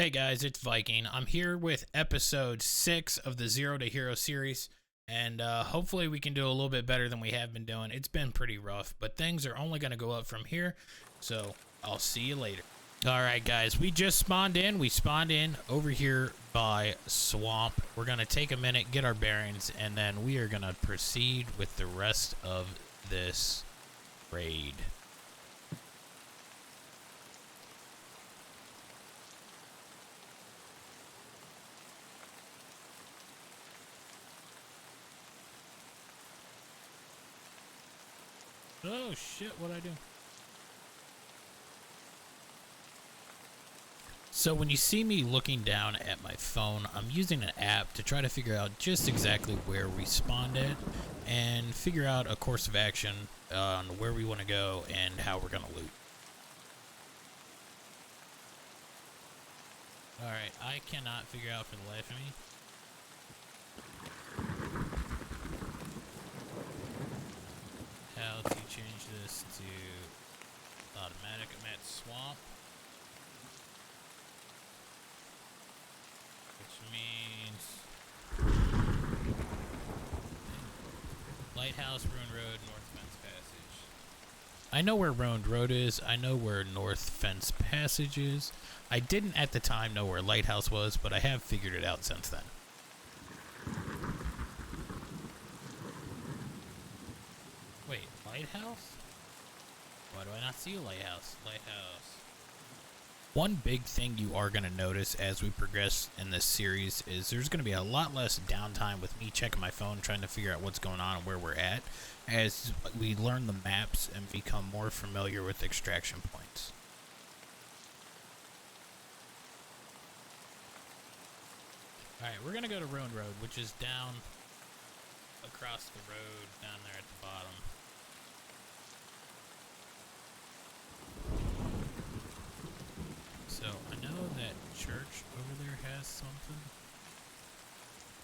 Hey guys, it's Viking. I'm here with episode 6 of the Zero to Hero series, and hopefully we can do a little bit better than we have been doing. It's been pretty rough, but things are only going to go up from here, so I'll see you later. Alright guys, we just spawned in. We spawned in over here by Swamp. We're going to take a minute, get our bearings, and then we are going to proceed with the rest of this raid. Oh shit, what'd I do? So when you see me looking down at my phone, I'm using an app to try to figure out just exactly where we spawned at and figure out a course of action on where we want to go and how we're going to loot. Alright, I cannot figure out for the life of me. How to change this to automatic. I'm at Swamp, which means Lighthouse, Ruined Road, North Fence Passage. I know where Ruined Road is. I know where North Fence Passage is. I didn't at the time know where Lighthouse was, but I have figured it out since then. Wait, lighthouse? Why do I not see a lighthouse? Lighthouse. One big thing you are going to notice as we progress in this series is there's going to be a lot less downtime with me checking my phone, trying to figure out what's going on and where we're at, as we learn the maps and become more familiar with extraction points. Alright, we're going to go to Ruined Road, which is down across the road down there at the bottom. So I know that church over there has something.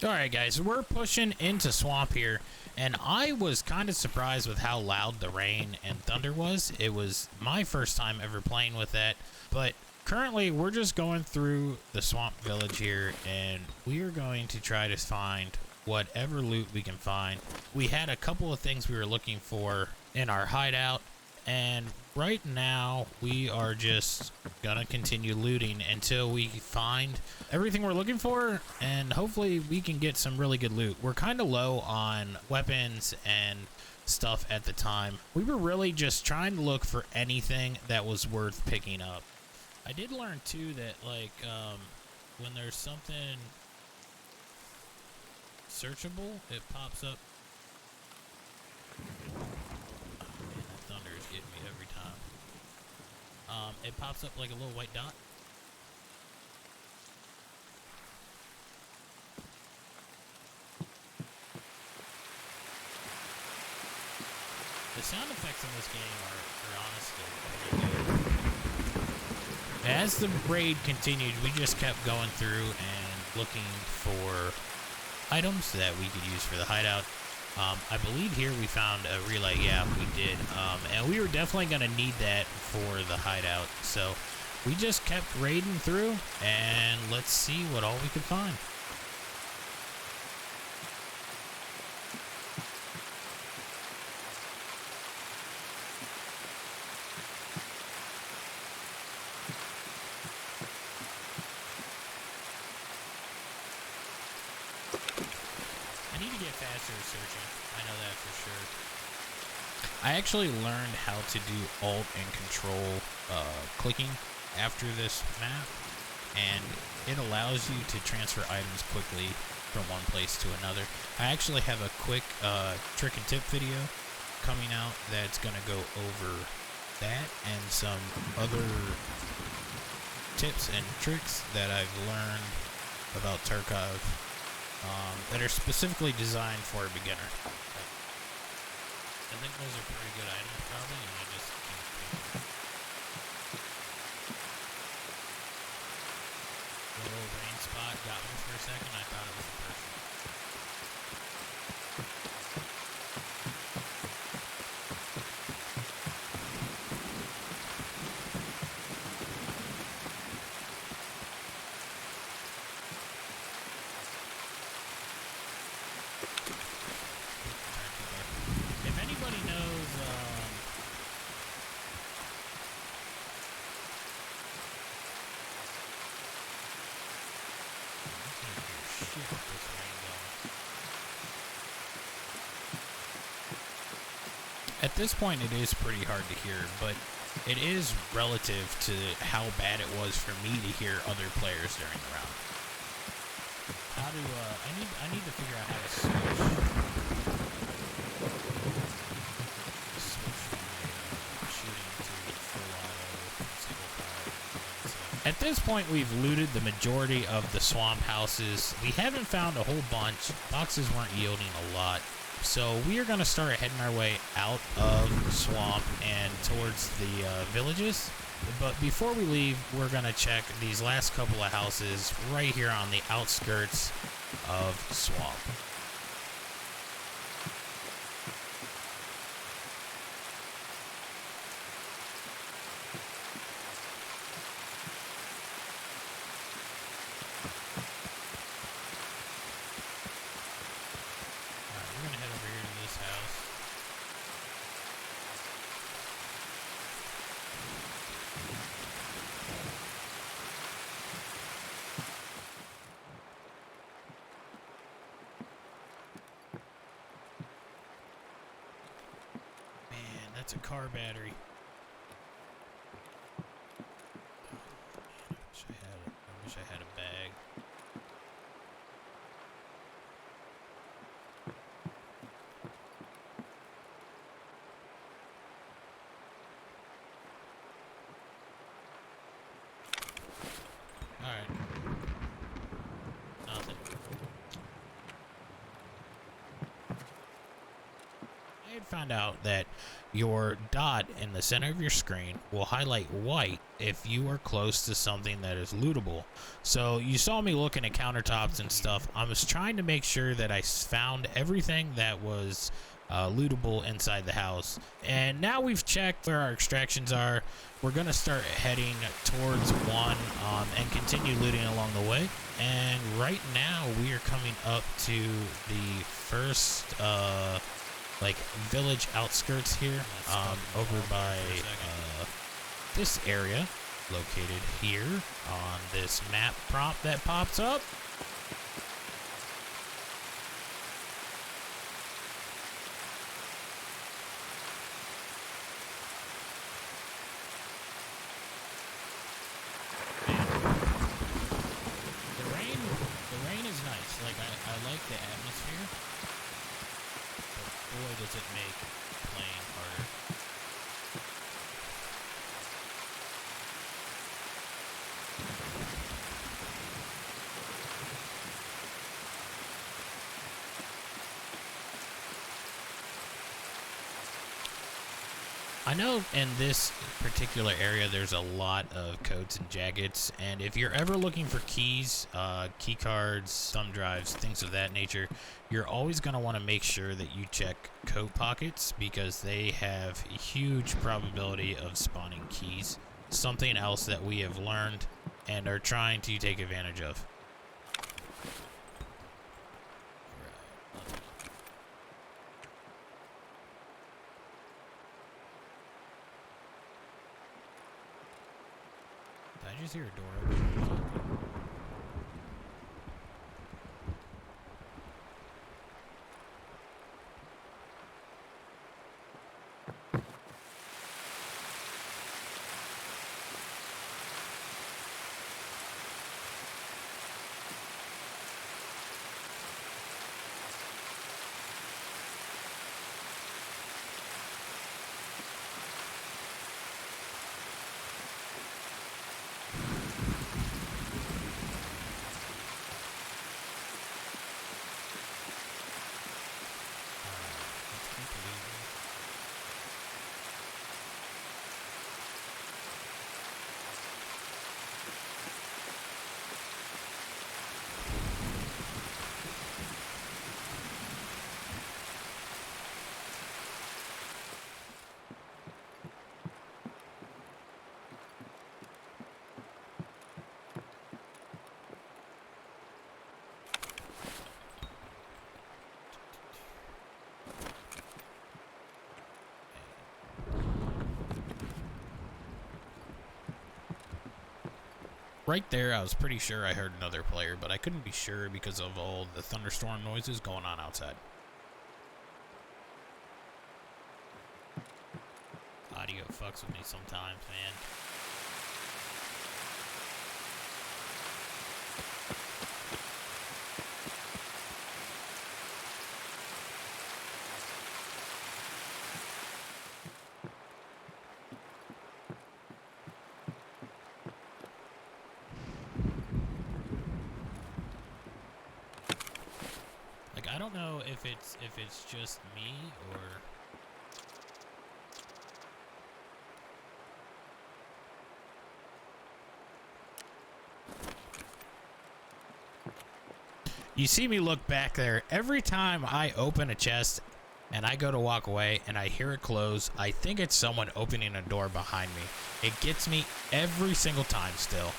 Alright guys, we're pushing into Swamp here, and I was kind of surprised with how loud the rain and thunder was. It was my first time ever playing with that, but currently we're just going through the Swamp Village here, and we are going to try to find whatever loot we can find. We had a couple of things we were looking for in our hideout, and right now we are just gonna continue looting until we find everything we're looking for, and hopefully we can get some really good loot. We're kind of low on weapons and stuff at the time. We were really just trying to look for anything that was worth picking up. I did learn too that when there's something searchable, it pops up. Oh man, that thunder is getting me every time. It pops up like a little white dot. The sound effects in this game are honestly pretty good. As the raid continued, we just kept going through and looking for items that we could use for the hideout. I believe here we found a relay. Yeah, we did. And we were definitely going to need that for the hideout. So we just kept raiding through, and let's see what all we could find. I need to get faster at searching. I know that for sure. I actually learned how to do Alt and Control clicking after this map, and it allows you to transfer items quickly from one place to another. I actually have a quick trick and tip video coming out that's going to go over that and some other tips and tricks that I've learned about Tarkov that are specifically designed for a beginner. I think those are pretty good items probably, and I just can't pick them. The little rain spot got me for a second. I thought it was a person. this point it is pretty hard to hear, but it is relative to how bad it was for me to hear other players during the round. How do I need to figure out how to switch my shooting to full auto, single fire. At this point, we've looted the majority of the swamp houses. We haven't found a whole bunch. Boxes weren't yielding a lot. So we are going to start heading our way out of the swamp and towards the villages. But before we leave, we're going to check these last couple of houses right here on the outskirts of swamp. That's a car battery. Oh, man, I wish I had a bag. All right. Nothing. I had found out that your dot in the center of your screen will highlight white if you are close to something that is lootable. So you saw me looking at countertops and stuff. I was trying to make sure that I found everything that was lootable inside the house. And now we've checked where our extractions are. We're going to start heading towards one and continue looting along the way. And right now we are coming up to the first like village outskirts here, over by this area, located here on this map prompt that pops up. The rain is nice. Like I like the atmosphere. Boy, does it make playing harder. I know in this particular area there's a lot of coats and jackets, and if you're ever looking for keys, key cards, thumb drives, things of that nature, you're always going to want to make sure that you check coat pockets because they have a huge probability of spawning keys. Something else that we have learned and are trying to take advantage of. Did I just hear a door open? Right there, I was pretty sure I heard another player, but I couldn't be sure because of all the thunderstorm noises going on outside. fucks with me sometimes, man. Like, I don't know if it's just me or... You see me look back there. Every time I open a chest and I go to walk away and I hear it close, I think it's someone opening a door behind me. It gets me every single time still.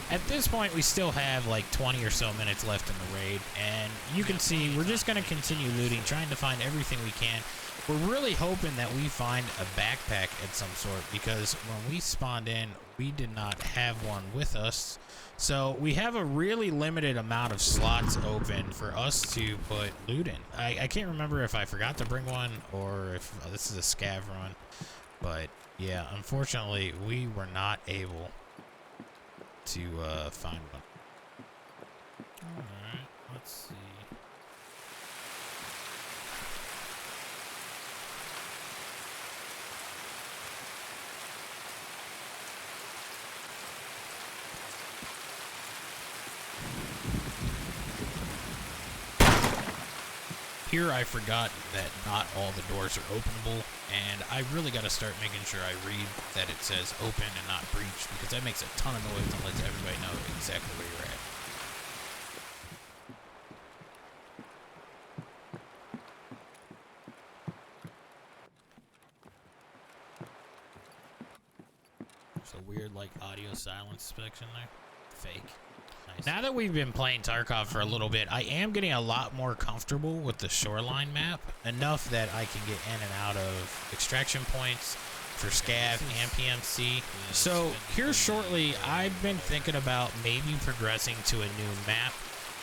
At this point, we still have like 20 or so minutes left in the raid, and you can see we're just going to continue looting, trying to find everything we can. We're really hoping that we find a backpack of some sort, because when we spawned in, we did not have one with us. So we have a really limited amount of slots open for us to put loot in. I can't remember if I forgot to bring one or if this is a scav run. But yeah, unfortunately, we were not able to find one. Alright, let's see. Here I forgot that not all the doors are openable, and I really got to start making sure I read that it says open and not breach, because that makes a ton of noise and lets everybody know exactly where you're at. There's a weird like audio silence section there. Fake. Nice. Now that we've been playing Tarkov for a little bit, I am getting a lot more comfortable with the shoreline map, enough that I can get in and out of extraction points for scav and PMC. So here shortly, I've been thinking about maybe progressing to a new map,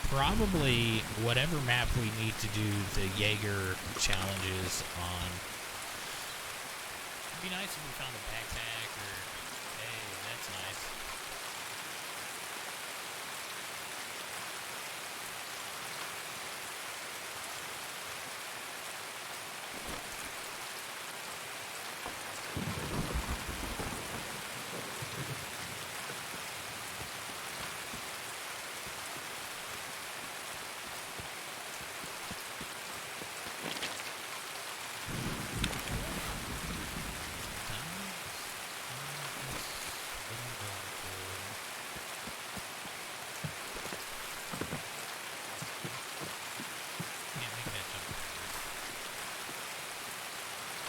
probably whatever map we need to do the Jaeger challenges on. It'd be nice if we found a backpack or, hey, that's nice.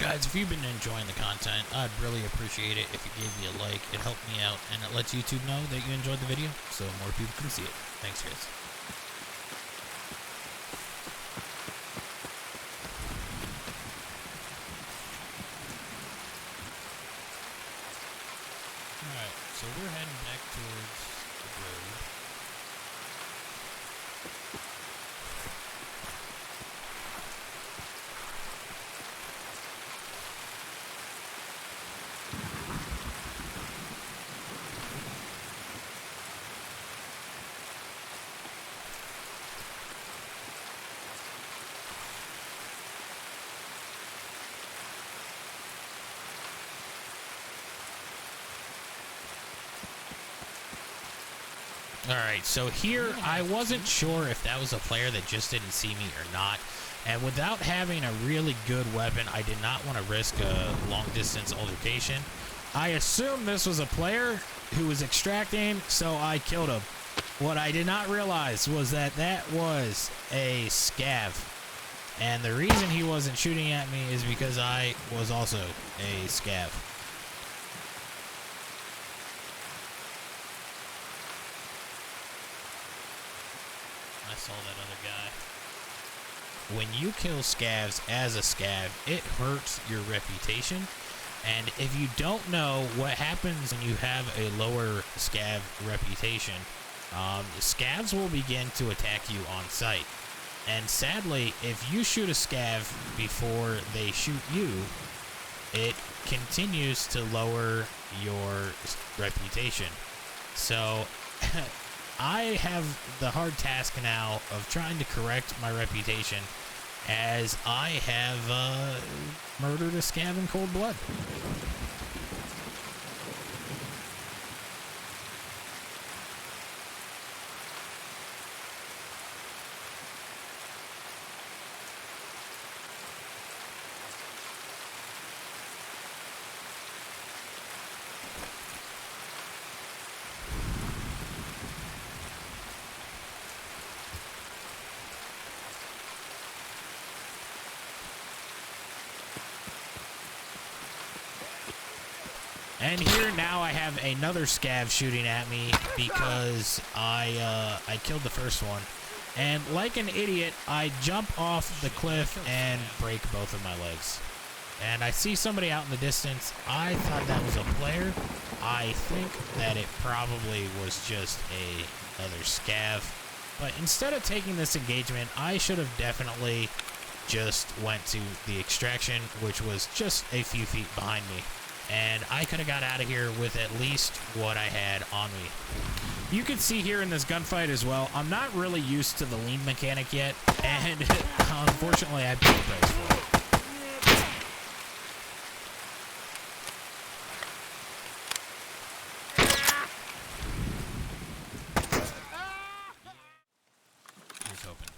Guys, if you've been enjoying the content, I'd really appreciate it if you gave me a like. It helped me out, and it lets YouTube know that you enjoyed the video, so more people can see it. Thanks, guys. Alright, so we're heading back towards the road. Alright, so here, I wasn't sure if that was a player that just didn't see me or not. And without having a really good weapon, I did not want to risk a long-distance altercation. I assumed this was a player who was extracting, so I killed him. What I did not realize was that that was a scav. And the reason he wasn't shooting at me is because I was also a scav. I saw that other guy. When you kill scavs as a scav, it hurts your reputation. And if you don't know what happens when you have a lower scav reputation, scavs will begin to attack you on sight. And sadly, if you shoot a scav before they shoot you, it continues to lower your reputation. So I have the hard task now of trying to correct my reputation, as I have murdered a scav in cold blood. And here now I have another scav shooting at me because I killed the first one. And like an idiot, I jump off the cliff and break both of my legs. And I see somebody out in the distance. I thought that was a player. I think that it probably was just another scav. But instead of taking this engagement, I should have definitely just went to the extraction, which was just a few feet behind me. And I could have got out of here with at least what I had on me. You can see here in this gunfight as well, I'm not really used to the lean mechanic yet, and unfortunately I paid the price for it. Here's hoping.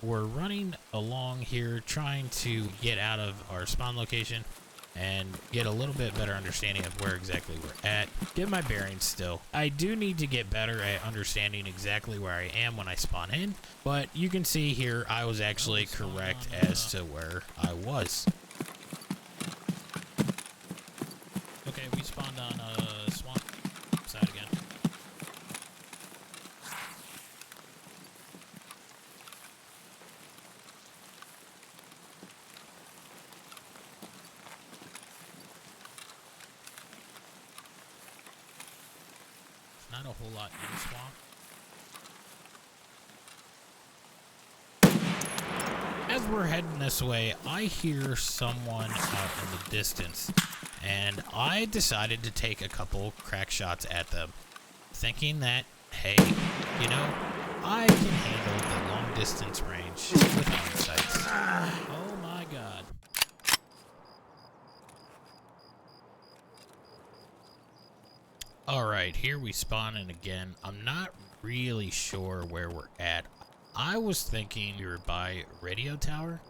We're running along here trying to get out of our spawn location and get a little bit better understanding of where exactly we're at. Get my bearings still. I do need to get better at understanding exactly where I am when I spawn in, but you can see here I was actually correct as to where I was. Okay, we spawned on swamp side again. Not a whole lot in the swamp. As we're heading this way, I hear someone out in the distance, and I decided to take a couple crack shots at them, thinking that, hey, you know, I can handle the long distance range with iron sights. Oh my god. Alright, here we spawn in again. I'm not really sure where we're at. I was thinking we were by a radio tower.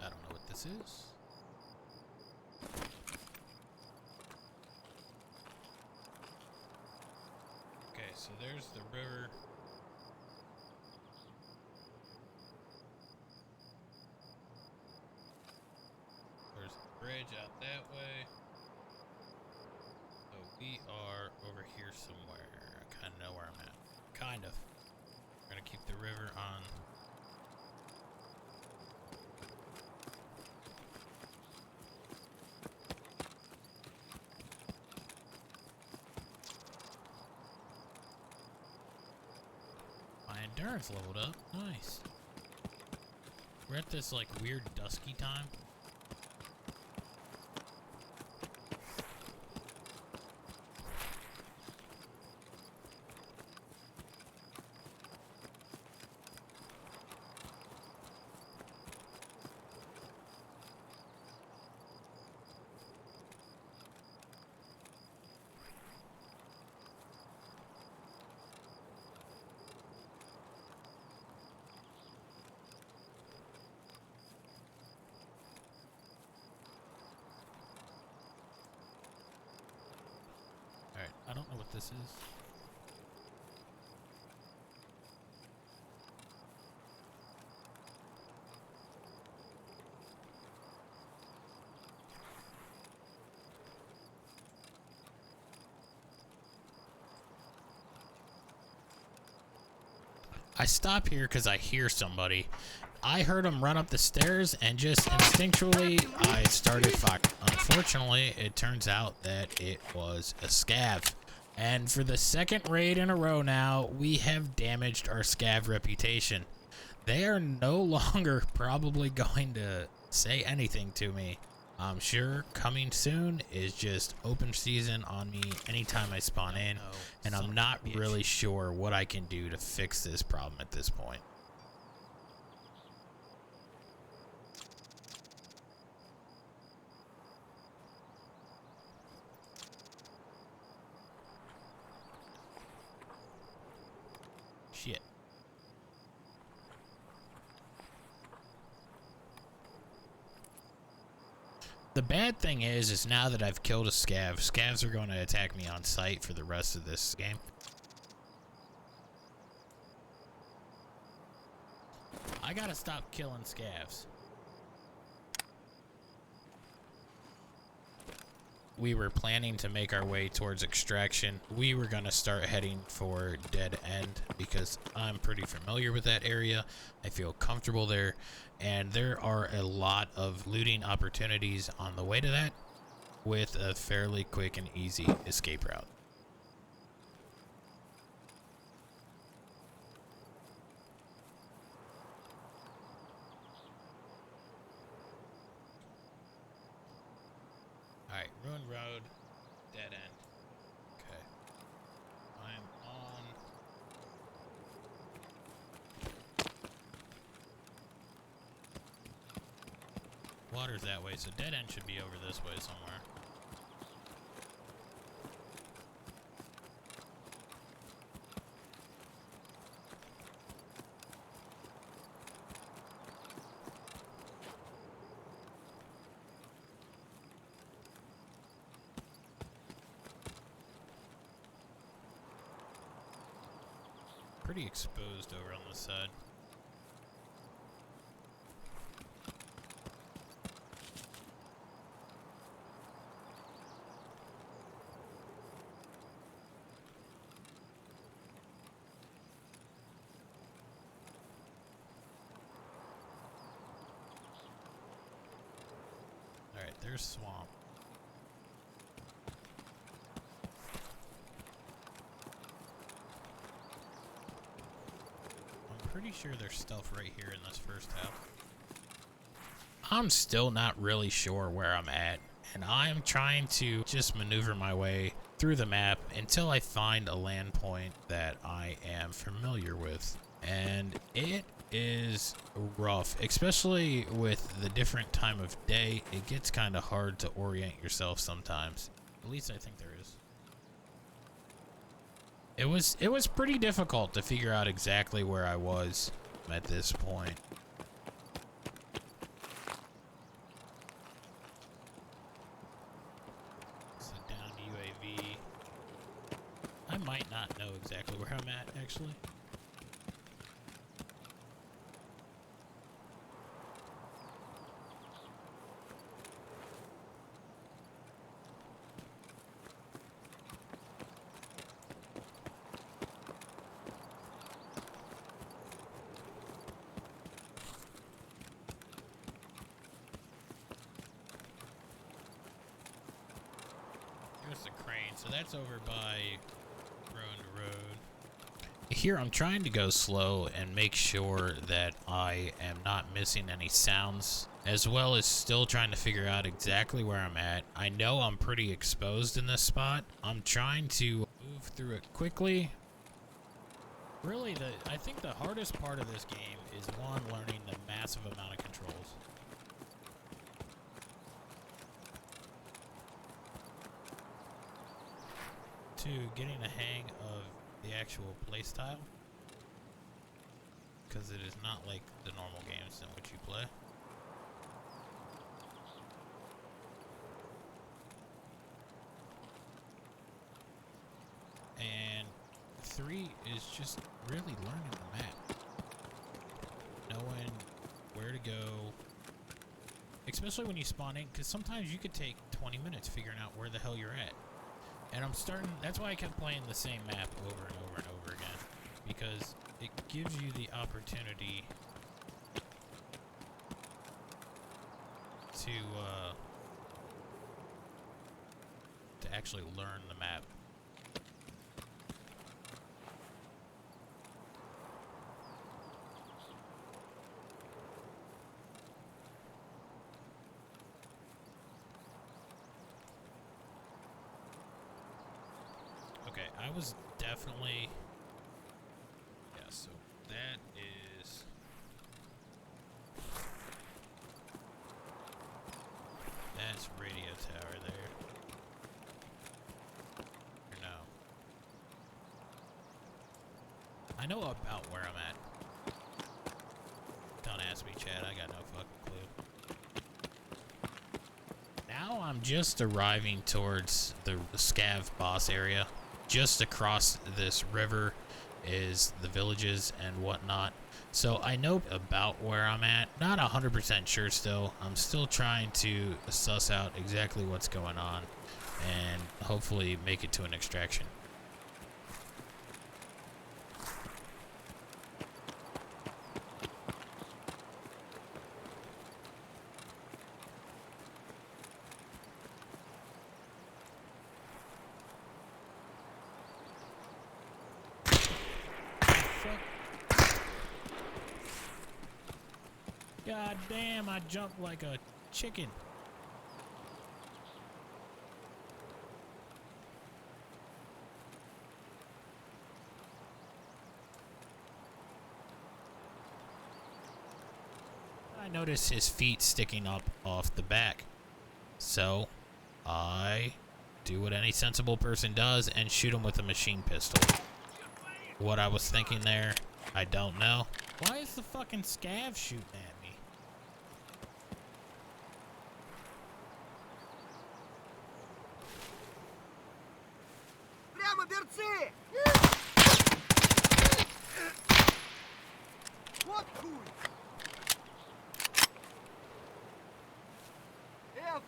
I don't know what this is. Okay, so there's the river. Bridge out that way. So we are over here somewhere. I kind of know where I'm at. Kind of. We're gonna keep the river on. My endurance leveled up. Nice. We're at this like weird dusky time. I don't know what this is. I stop here because I hear somebody. I heard him run up the stairs and just instinctually I started firing. Unfortunately, it turns out that it was a scav. And for the second raid in a row now, we have damaged our scav reputation. They are no longer probably going to say anything to me. I'm sure coming soon is just open season on me anytime I spawn in, and I'm not really sure what I can do to fix this problem at this point. Shit. The bad thing is now that I've killed a scav, scavs are going to attack me on sight for the rest of this game. I gotta stop killing scavs. We were planning to make our way towards extraction. We were gonna start heading for Dead End because I'm pretty familiar with that area. I feel comfortable there, and there are a lot of looting opportunities on the way to that with a fairly quick and easy escape route. Alright, Ruined Road, Dead End. Okay. I'm on. Water's that way, so Dead End should be over this way somewhere. Pretty exposed over on this side. Alright, there's swamp. Pretty sure there's stuff right here in this first half. I'm still not really sure where I'm at, and I'm trying to just maneuver my way through the map until I find a land point that I am familiar with. And it is rough, especially with the different time of day. It gets kind of hard to orient yourself sometimes. At least I think there is. It was pretty difficult to figure out exactly where I was at this point. So down UAV. I might not know exactly where I'm at, actually. There's the crane, so that's over by Ruined Road. Here I'm trying to go slow and make sure that I am not missing any sounds, as well as still trying to figure out exactly where I'm at. I know I'm pretty exposed in this spot. I'm trying to move through it quickly. Really, I think the hardest part of this game is one, learning the massive amount of controls. Two, getting a hang of the actual playstyle, because it is not like the normal games in which you play. And three is just really learning the map, knowing where to go, especially when you spawn in, because sometimes you could take 20 minutes figuring out where the hell you're at. And that's why I kept playing the same map over and over and over again, because it gives you the opportunity to actually learn the map. Okay, I was definitely... Yeah, so that is... That's radio tower there. Or no. I know about where I'm at. Don't ask me, Chad. I got no fucking clue. Now I'm just arriving towards the scav boss area. Just across this river is the villages and whatnot. So I know about where I'm at. Not 100% sure still. I'm still trying to suss out exactly what's going on and hopefully make it to an extraction. God damn, I jumped like a chicken. I noticed his feet sticking up off the back. So, I do what any sensible person does and shoot him with a machine pistol. What I was thinking there, I don't know. Why is the fucking scav shooting at me? Прямо берцы! Вот хуй!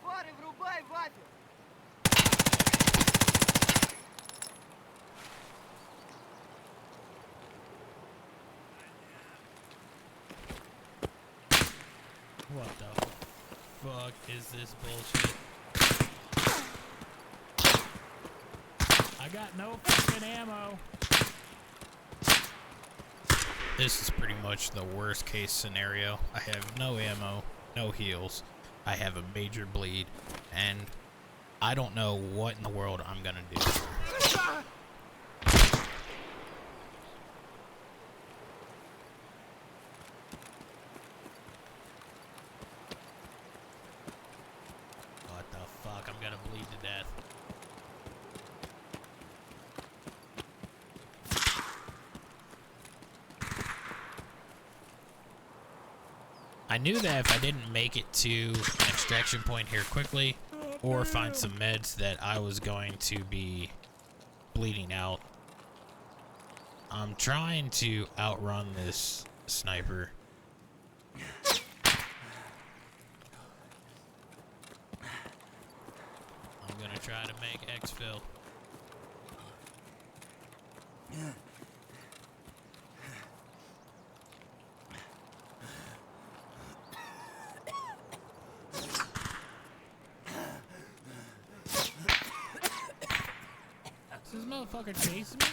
Фары врубай, вафель! What the fuck is this bullshit? I got no fucking ammo. This is pretty much the worst case scenario. I have no ammo, no heals. I have a major bleed, and I don't know what in the world I'm gonna do. What the fuck? I'm gonna bleed to death. I knew that if I didn't make it to an extraction point here quickly, or find some meds, that I was going to be bleeding out. I'm trying to outrun this sniper. I'm gonna try to make exfil. Is this motherfucker chasing me?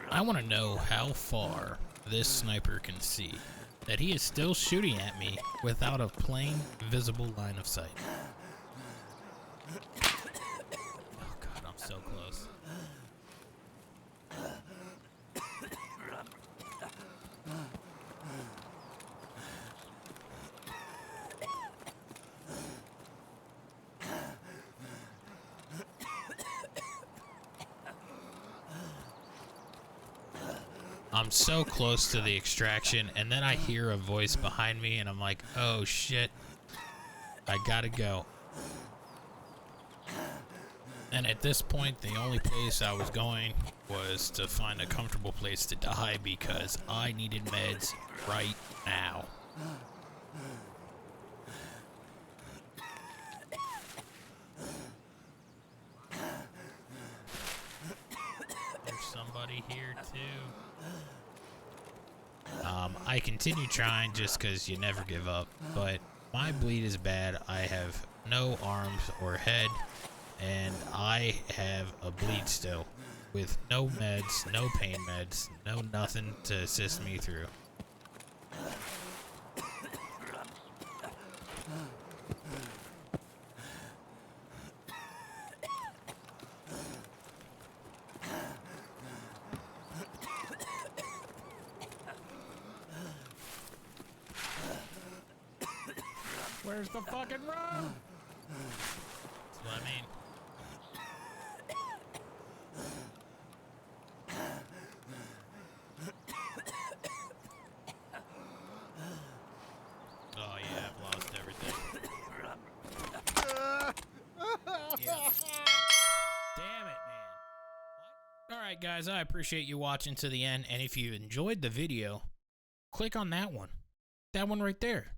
I want to know how far this sniper can see that he is still shooting at me without a plain visible line of sight. Oh god, I'm so close. I'm so close to the extraction, and then I hear a voice behind me, and I'm like, oh shit, I gotta go. And at this point, the only place I was going was to find a comfortable place to die because I needed meds right now. There's somebody here too. I continue trying just because you never give up, but my bleed is bad. I have no arms or head, and I have a bleed still with no meds, no pain meds, no nothing to assist me through. Where's the fucking road? That's what I mean. Oh yeah, I've lost everything. Yeah. Damn it, man. What? All right, guys, I appreciate you watching to the end, and if you enjoyed the video, click on that one. That one right there.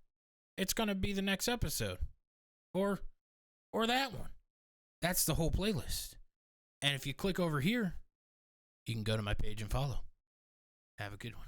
It's gonna be the next episode. Or that one. That's the whole playlist. And if you click over here, you can go to my page and follow. Have a good one.